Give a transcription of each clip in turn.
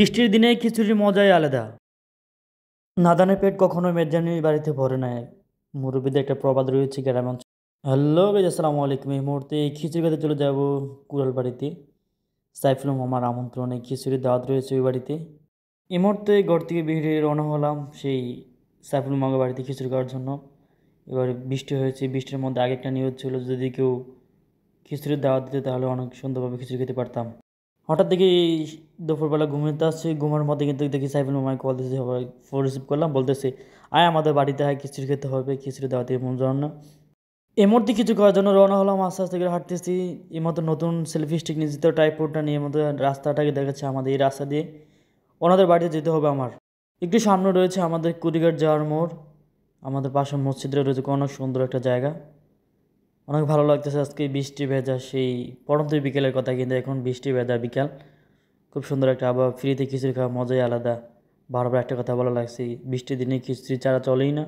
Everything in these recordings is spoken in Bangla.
বৃষ্টির দিনে খিচুড়ির মজাই আলাদা। নাদানের পেট কখনো মেজবানির বাড়িতে ভরে না। মুরব্বিদের একটা প্রবাদ রয়েছে গ্রাম অঞ্চলে। হ্যালো গাইস, আসসালামু আলাইকুম। এই মুহূর্তে খিচুড়ি খেতে চলে যাব কুড়াল বাড়িতে। সাইফুল মামার আমন্ত্রণে খিচুড়ির দাওয়াত রয়েছে ওই বাড়িতে। এই মুহূর্তে ঘর থেকে বেরিয়ে রওনা হলাম সেই সাইফুল মামার বাড়িতে খিচুড়ি খাওয়ার জন্য। এবারে বৃষ্টি হয়েছে, বৃষ্টির মধ্যে আগে একটা নিয়ত ছিল যদি কেউ খিচুড়ির দাওয়াত দিতে তাহলে অনেক সুন্দরভাবে খিচুড়ি খেতে পারতাম। হঠাৎ দেখি দুপুরবেলা ঘুমাতে আসছি, ঘুমের মধ্যে কিন্তু দেখি সাইফুল মামায় কল দিতে হবে। ফোন রিসিভ করলাম, বলতেছে আয় আমাদের বাড়িতে আয়, খিচুড়ি খেতে হবে, খিচুড়ি দেওয়া দিয়ে মন জন্য। এই মুহূর্তে কিছু করার জন্য রওনা হলাম, আস্তে আস্তে করে হাঁটতেছি। এই মতো নতুন সেলফি স্টিক নিয়ে যেতে ট্রাইপডটা নিয়ে মতো রাস্তাটাকে দেখাচ্ছে আমাদের এই রাস্তা দিয়ে ওনাদের বাড়িতে যেতে হবে আমার। একটু সামনে রয়েছে আমাদের কুড়িঘাট যাওয়ার মোড়, আমাদের পাশে মসজিদটা রয়েছে, অনেক সুন্দর একটা জায়গা। অনেক ভালো লাগতেছে আজকে বৃষ্টি ভেজা সেই পড়ন্ত বিকেলের কথা, কিন্তু এখন বৃষ্টি ভেজা বিকাল, খুব সুন্দর একটা আবহাওয়া। ফ্রিতে খিচুড়ি খাওয়া মজাই আলাদা। বারবার একটা কথা বলা লাগছে, বৃষ্টির দিনে খিচুড়ি ছাড়া চলেই না।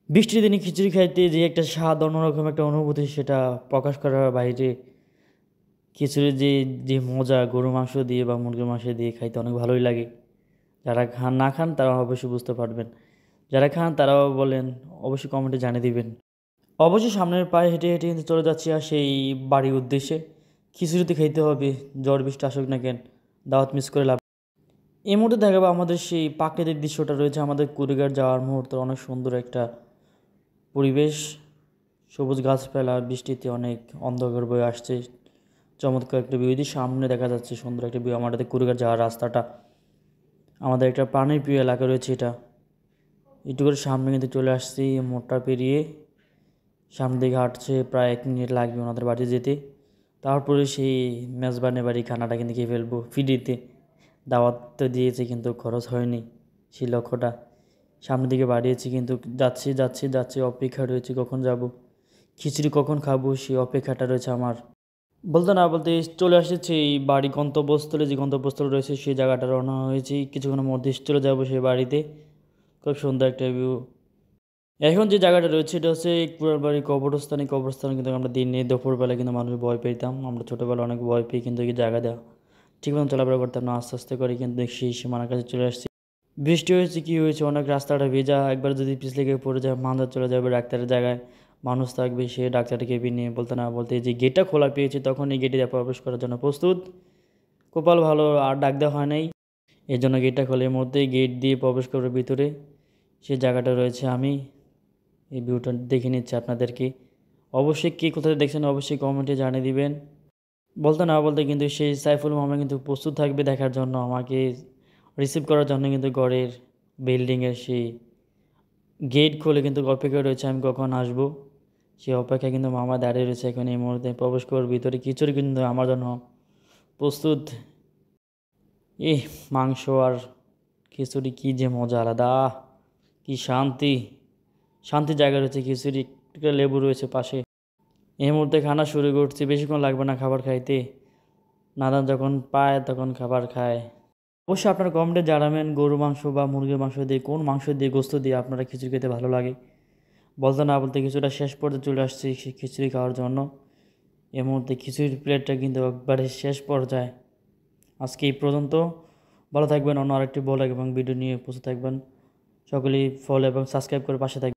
বৃষ্টির দিনে খিচুড়ি খাইতে যে একটা স্বাদ, অন্যরকম একটা অনুভূতি, সেটা প্রকাশ করার বাইরে। খিচুড়ির যে যে মজা গরু মাংস দিয়ে বা মুরগির মাংস দিয়ে খাইতে অনেক ভালোই লাগে। যারা না খান তারা অবশ্যই বুঝতে পারবেন, যারা খান তারাও বলেন, অবশ্যই কমেন্টে জানিয়ে দিবেন। অবশ্যই সামনের পায়ে হেঁটে হেঁটে কিন্তু চলে যাচ্ছি আর সেই বাড়ির উদ্দেশ্যে। খিচুড়িতে খাইতে হবে, ঝড় বৃষ্টি আসুক না কেন, দাওয়াত মিস করে লাভ। এই মুহূর্তে দেখাবো আমাদের সেই প্রাকৃতিক দৃশ্যটা রয়েছে আমাদের কুড়িঘাট যাওয়ার মুহূর্তে। অনেক সুন্দর একটা পরিবেশ, সবুজ গাছপালা, বৃষ্টিতে অনেক অন্ধকার বয়ে আসছে, চমৎকার একটা ভিউ। সামনে দেখা যাচ্ছে সুন্দর একটা ভিউ আমাদের কুড়িঘাট যাওয়ার রাস্তাটা। আমাদের একটা প্রাণের প্রিয় এলাকা রয়েছে এটা। একটু করে সামনে কিন্তু চলে আসছি, মোড়টা পেরিয়ে সামনের দিকে হাঁটছে, প্রায় 1 মিনিট লাগবে ওনাদের বাড়ি যেতে। তারপরে সেই মেজবানের বাড়ি খানাটা কিন্তু খেয়ে ফেলবো ফ্রিতে। দাওয়াত তো দিয়েছে কিন্তু খরচ হয়নি, সেই লক্ষ্যটা সামনের দিকে বাড়িয়েছি। কিন্তু যাচ্ছি যাচ্ছি যাচ্ছি, অপেক্ষা রয়েছে কখন যাব, খিচুড়ি কখন খাবো, সেই অপেক্ষাটা রয়েছে আমার। বলতে না বলতে চলে আসছে এই বাড়ি গন্তব্যস্থলে, যে গন্তব্যস্থল রয়েছে সেই জায়গাটা রওনা হয়েছি। কিছুক্ষণের মধ্যে চলে যাবো সেই বাড়িতে। খুব সুন্দর একটা ভিউ। এখন যে জায়গাটা রয়েছে এটা হচ্ছে কুড়াল বাড়ি কবরস্থান। এই কবরস্থানে কিন্তু আমরা দিনে দুপুরবেলা কিন্তু মানুষ ভয় পেতাম, আমরা ছোটোবেলা অনেক ভয় পেয়ে কিন্তু এই জায়গা দেওয়া ঠিক মতো চলাফেরা করতাম না। আস্তে আস্তে করে কিন্তু সেই সীমানার কাছে চলে আসছি। বৃষ্টি হয়েছে, কী হয়েছে, অনেক রাস্তাটা ভেজা, একবার যদি পিছলে গিয়ে পড়ে যায় মান্দা চলে যাবে। ডাক্তারের জায়গায় মানুষ থাকবে, সে ডাক্তারকে নিয়ে বলতে না বলতে যে গেটটা খোলা পেয়েছে, তখন এই গেটে প্রবেশ করার জন্য প্রস্তুত। কপাল ভালো আর ডাক দেওয়া হয় নাই, এই জন্য গেটটা খোলে। এর মধ্যেই গেট দিয়ে প্রবেশ করবে ভিতরে, সে জায়গাটা রয়েছে আমি। এই ভিউটা দেখে নিচ্ছে আপনাদেরকে। অবশ্যই কে কোথায় দেখছেন অবশ্যই কমেন্টে জানিয়ে দিবেন। বলতে না বলতে কিন্তু সেই সাইফুল মামা কিন্তু প্রস্তুত থাকবে দেখার জন্য, আমাকে রিসিভ করার জন্য কিন্তু ঘরের বিল্ডিংয়ের সেই গেট খুলে কিন্তু অপেক্ষা রয়েছে আমি কখন আসবো। সেই অপেক্ষায় কিন্তু মামা দাঁড়িয়ে রয়েছে। এখন এই মুহূর্তে প্রবেশ করার ভিতরে খিচুড়ি কিন্তু আমার জন্য প্রস্তুত। মাংস আর খিচুড়ি কী যে মজা আলাদা, কি শান্তি, শান্তির জায়গা রয়েছে। খিচুড়ি একটা লেবু রয়েছে পাশে। এই মুহূর্তে খানা শুরু করছি, বেশিক্ষণ লাগবে না খাবার খাইতে। নাদান যখন পায় তখন খাবার খায়। অবশ্যই আপনারা কমেন্টে জানাবেন গরু মাংস বা মুরগির মাংস দিয়ে, কোন মাংস দিয়ে, গোস্ত দিয়ে আপনারা খিচুড়ি খেতে ভালো লাগে। বলতে না বলতে কিছুটা শেষ পর্যায়ে চলে আসছি খিচুড়ি খাওয়ার জন্য। এই মুহূর্তে খিচুড়ির প্লেটটা কিন্তু একবারে শেষ পর্যায়ে। আজকে এই পর্যন্ত। ভালো থাকবেন, অন্য আরেকটি ব্লগ এবং ভিডিও নিয়ে উপস্থিত থাকবেন। সকলেই ফলো এবং সাবস্ক্রাইব করে পাশে থাকবেন।